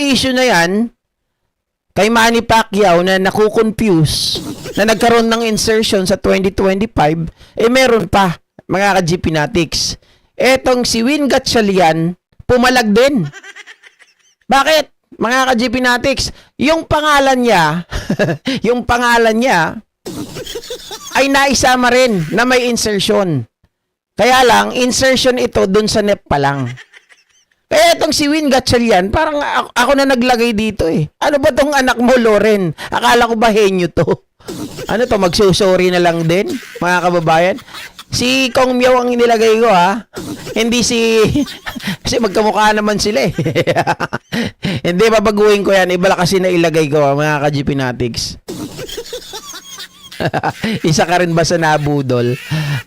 issue na yan, kay Manny Pacquiao na nakukonfuse, na nagkaroon ng insertion sa 2025, meron pa, mga ka-GP Natics. Etong si Win Gatchalian, pumalag din. Bakit? Mga ka-GP Natics, yung pangalan niya, yung pangalan niya, ay naisama rin na may insertion. Kaya lang, insertion ito dun sa NEP pa lang. Kaya itong si Win Gatchalian, parang ako na naglagay dito eh. Ano ba tong anak mo, Loren? Akala ko ba henyo to? Ano to, magsusorry na lang din, mga kababayan? Si Kong Miao ang inilagay ko ha. Hindi si... kasi magkamukha naman sila eh. Hindi, babaguhin ko yan. Iba kasi na ilagay ko mga ka-GP Natics. Isa ka rin ba sa nabudol?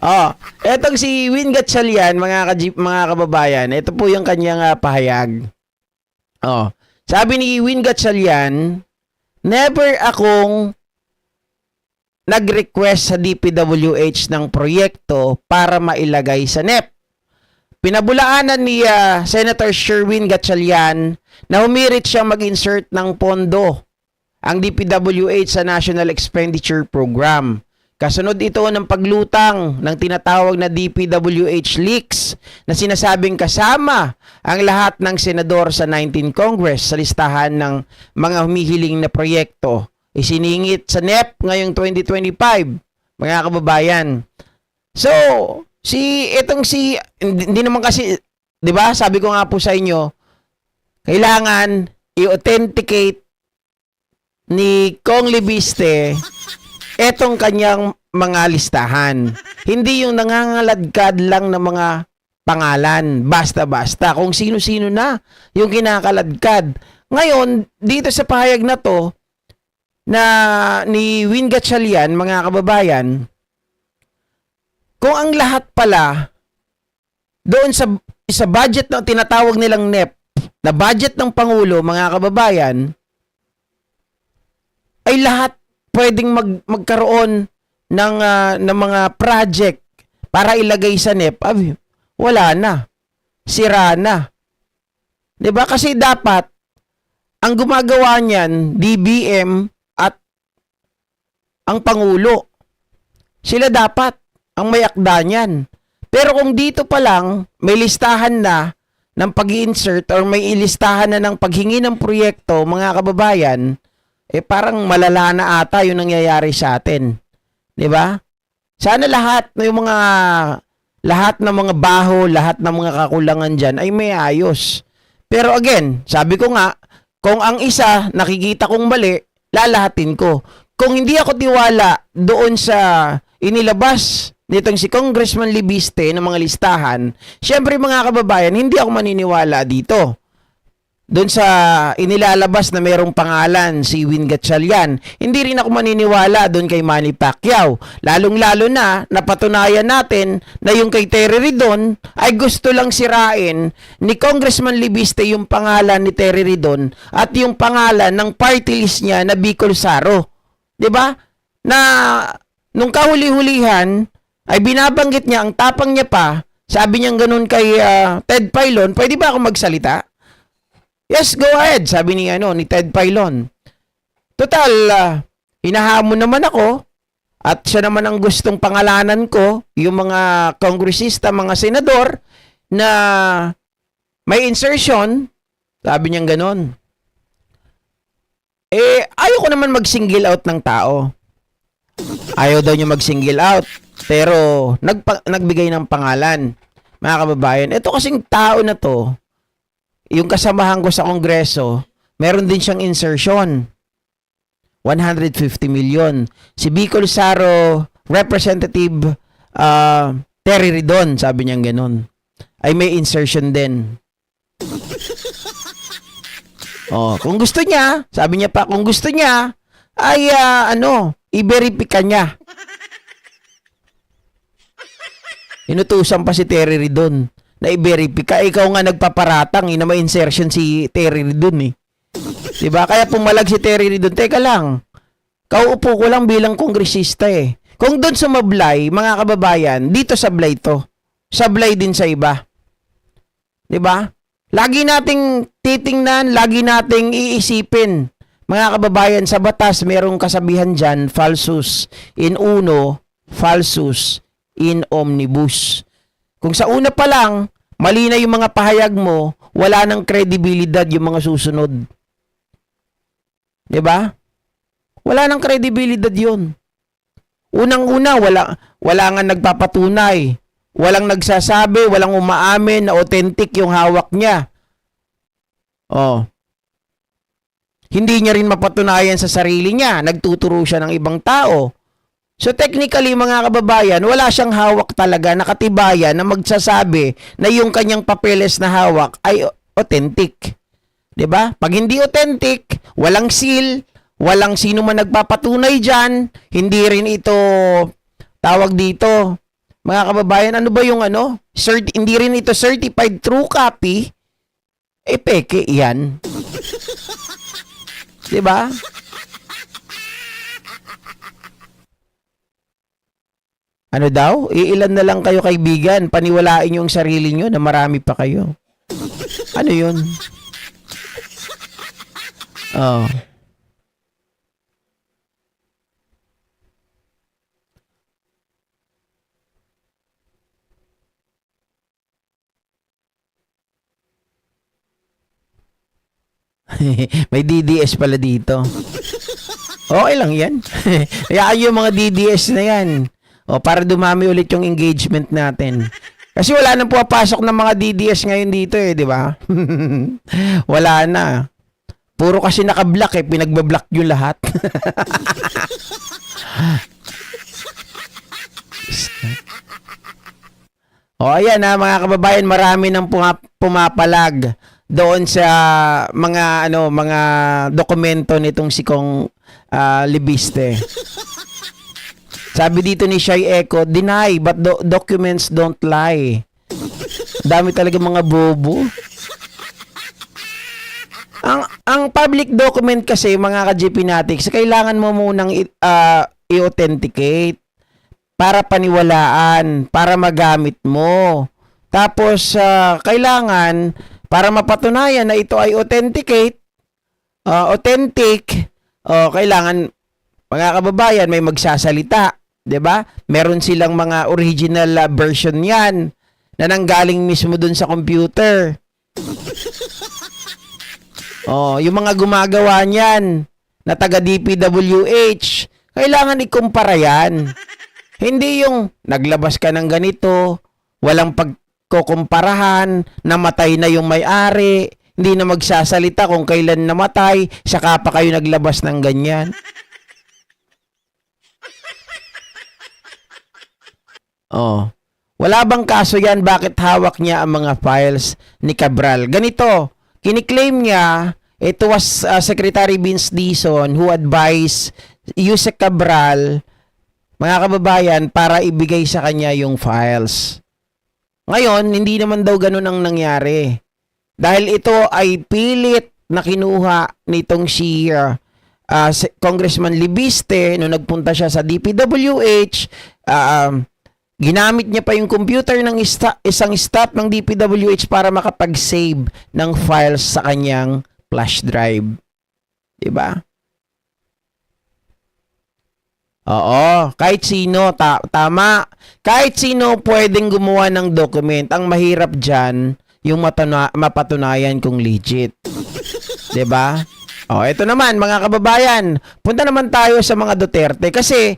Oh, etong si Win Gatchalian, mga kababayan, ito po yung kanyang pahayag. Oh, sabi ni Win Gatchalian, never akong nag-request sa DPWH ng proyekto para mailagay sa NEP. Pinabulaanan ni Senator Sherwin Gatchalian na humirit siyang mag-insert ng pondo ang DPWH sa National Expenditure Program. Kasunod ito ng paglutang ng tinatawag na DPWH leaks na sinasabing kasama ang lahat ng senador sa 19th Congress sa listahan ng mga humihiling na proyekto. Isiningit sa NEP ngayong 2025, mga kababayan. So, hindi naman kasi, di ba, sabi ko nga po sa inyo, kailangan i-authenticate ni Kong Libiste etong kanyang mga listahan. Hindi yung nangangaladkad lang ng mga pangalan, basta-basta, kung sino-sino na yung kinakaladkad. Ngayon, dito sa pahayag na to, na ni Win Gatchalian, mga kababayan, kung ang lahat pala doon sa budget na tinatawag nilang NEP, na budget ng Pangulo, mga kababayan, ay lahat pwedeng magkaroon ng mga project para ilagay sa NEP, wala na. Sira na. 'Di ba? Kasi dapat ang gumagawa niyan, DBM at ang Pangulo. Sila dapat ang may akda niyan. Pero kung dito pa lang may listahan na ng pag-i-insert or may ilistahan na ng paghingi ng proyekto, mga kababayan, parang malala na ata yung nangyayari sa atin. 'Di ba? Sana lahat ng mga baho, lahat ng mga kakulangan diyan ay may ayos. Pero again, sabi ko nga, kung ang isa nakikita kong mali, lalahatin ko. Kung hindi ako tiwala doon sa inilabas nitong si Congressman Libiste ng mga listahan, syempre mga kababayan, hindi ako maniniwala dito. Doon sa inilalabas na mayroong pangalan si Win Gatchalian, hindi rin ako maniniwala doon kay Manny Pacquiao. Lalong-lalo na napatunayan natin na yung kay Terry Ridon ay gusto lang sirain ni Congressman Libiste yung pangalan ni Terry Ridon at yung pangalan ng party list niya na Bicol Saro. 'Di ba? Na nung kahuli-hulihan ay binabanggit niya, ang tapang niya pa, sabi niya ganun kay Ted Filon, pwede ba ako magsalita? Yes, go ahead, sabi ni Ted Filon. Total, hinahamon naman ako at siya naman ang gustong pangalanan ko, yung mga kongresista, mga senador na may insertion, sabi niya ganon. Ayaw ko naman mag-single out ng tao. Ayaw daw niya mag-single out, pero nagbigay ng pangalan. Mga kababayan, ito kasing tao na to, yung kasamahan ko sa Kongreso, meron din siyang insertion. 150 million. Si Bicol Saro Representative Terry Ridon, sabi niya gano'n, ay may insertion din. Kung gusto niya, sabi niya pa, kung gusto niya, ay i-verify niya. Inutusan pa si Terry Ridon na i-verify. Ikaw nga nagpaparatang, na may insertion si Terry Ridon eh. Diba? Kaya pumalag si Terry Ridon. Teka lang, kauupo ko lang bilang kongresista eh. Kung doon sumablay, mga kababayan, dito sablay to. Sablay din sa iba. Diba? Lagi nating titingnan, lagi nating iisipin. Mga kababayan, sa batas, merong kasabihan dyan, falsus in uno, falsus in omnibus. Kung sa una pa lang, mali na yung mga pahayag mo, wala nang kredibilidad yung mga susunod. 'Di ba? Wala nang kredibilidad yun. Unang-una, wala nga nagpapatunay. Walang nagsasabi, walang umaamin na authentic yung hawak niya. Oh. Hindi niya rin mapatunayan sa sarili niya. Nagtuturo siya ng ibang tao. So technically, mga kababayan, wala siyang hawak talaga na katibayan na magsasabi na yung kanyang papeles na hawak ay authentic. 'Di ba? Pag hindi authentic, walang seal, walang sino man nagpapatunay diyan, hindi rin ito tawag dito. Mga kababayan, ano ba yung ano? Hindi rin ito certified true copy. Peke 'yan. 'Di ba? Ano daw? Iilan na lang kayo kaibigan. Paniwalain yung sarili nyo na marami pa kayo. Ano yun? Oh. May DDS pala dito. Okay lang yan. Hayaan yung mga DDS na yan. O, para dumami ulit yung engagement natin. Kasi wala nang pumapasok ng mga DDS ngayon dito di ba? Wala na. Puro kasi naka-block pinagbablock yung lahat. O, ayan mga kababayan, marami nang pumapalag doon sa mga dokumento nitong si Kong Libiste. Sabi dito ni Shai Echo, deny but documents don't lie. Dami talaga mga bobo. Ang public document kasi, mga ka-GP Natics, kailangan mo munang i-authenticate para paniwalaan, para magamit mo. Tapos kailangan para mapatunayan na ito ay authentic, kailangan, mga kababayan, may magsasalita. 'Di ba? Meron silang mga original version 'yan na nanggaling mismo dun sa computer. Yung mga gumagawa niyan na taga DPWH, kailangan ikumpara 'yan. Hindi yung naglabas ka ng ganito, walang pagkukumparahan, namatay na yung may-ari, hindi na magsasalita kung kailan namatay, saka pa kayo naglabas ng ganyan. Wala bang kaso yan? Bakit hawak niya ang mga files ni Cabral? Ganito, kiniklaim niya, ito was Secretary Vince Dizon who advised Yusek Cabral, mga kababayan, para ibigay sa kanya yung files. Ngayon, hindi naman daw ganun ang nangyari. Dahil ito ay pilit na kinuha nitong si Congressman Libiste nung nagpunta siya sa DPWH, ginamit niya pa yung computer ng isang staff ng DPWH para makapag-save ng files sa kanyang flash drive. 'Di ba? Oo, kahit sino, tama. Kahit sino pwedeng gumawa ng document. Ang mahirap diyan yung mapatunayan kung legit. 'Di ba? Ito naman mga kababayan, punta naman tayo sa mga Duterte kasi